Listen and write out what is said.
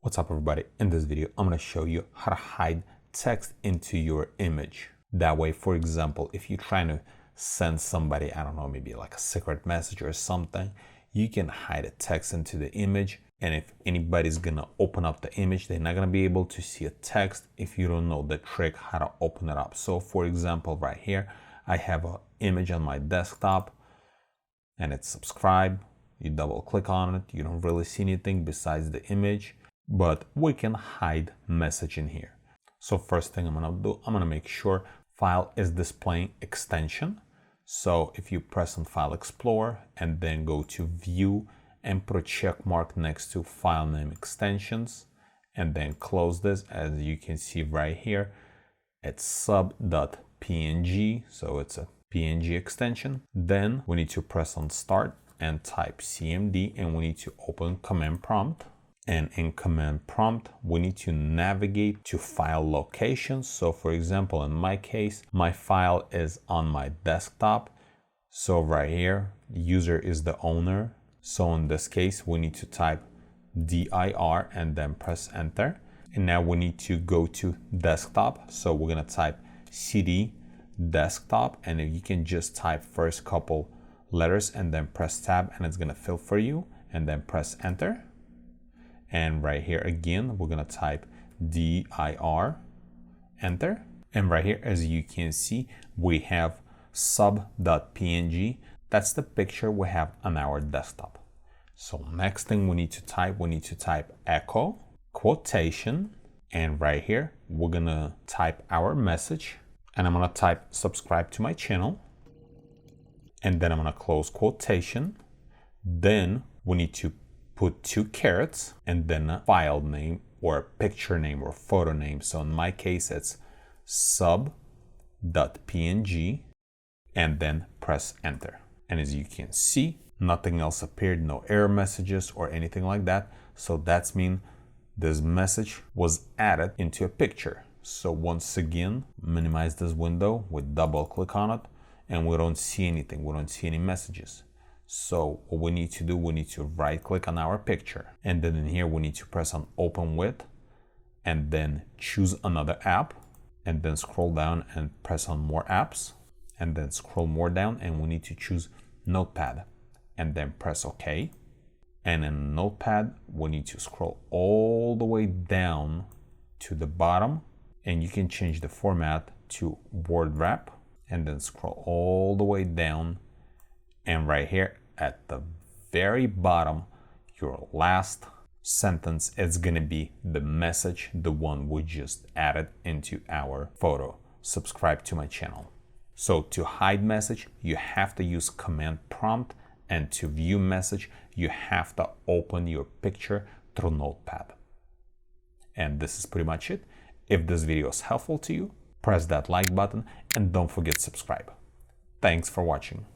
What's up everybody? In this video, I'm going to show you how to hide text into your image. That way, for example, if you're trying to send somebody, I don't know, maybe like a secret message or something, you can hide a text into the image. And if anybody's going to open up the image, they're not going to be able to see a text if you don't know the trick how to open it up. So for example, right here, I have an image on my desktop and it's subscribe. You double click on it. You don't really see anything besides the image. But we can hide message in here. So first thing I'm gonna do, I'm gonna make sure file is displaying extension. So if you press on File Explorer and then go to View and put a check mark next to File Name Extensions and then close this, as you can see right here, it's sub.png, so it's a PNG extension. Then we need to press on Start and type CMD and we need to open Command Prompt. And in command prompt, we need to navigate to file locations. So for example, in my case, my file is on my desktop. So right here, user is the owner. So in this case, we need to type dir and then press enter. And now we need to go to desktop. So we're gonna type cd desktop. And if you can just type first couple letters and then press tab and it's gonna fill for you and then press enter. And right here again, we're gonna type dir, enter. And right here, as you can see, we have sub.png. That's the picture we have on our desktop. So next thing we need to type echo, quotation. And right here, we're gonna type our message. And I'm gonna type subscribe to my channel. And then I'm gonna close quotation. Then we need to put 2 carets and then a file name or a picture name or photo name. So in my case, it's sub.png and then press enter. And as you can see, nothing else appeared, no error messages or anything like that. So that's mean this message was added into a picture. So once again, minimize this window, we double click on it and we don't see anything. We don't see any messages. So what we need to do, we need to right click on our picture and then in here we need to press on open with and then choose another app and then scroll down and press on more apps and then scroll more down and we need to choose Notepad and then press OK. And in Notepad we need to scroll all the way down to the bottom and you can change the format to word wrap and then scroll all the way down. And right here at the very bottom, your last sentence is going to be the message, the one we just added into our photo. Subscribe to my channel. So to hide message, you have to use command prompt, and to view message, you have to open your picture through Notepad. And this is pretty much it. If this video is helpful to you, press that like button and don't forget to subscribe. Thanks for watching.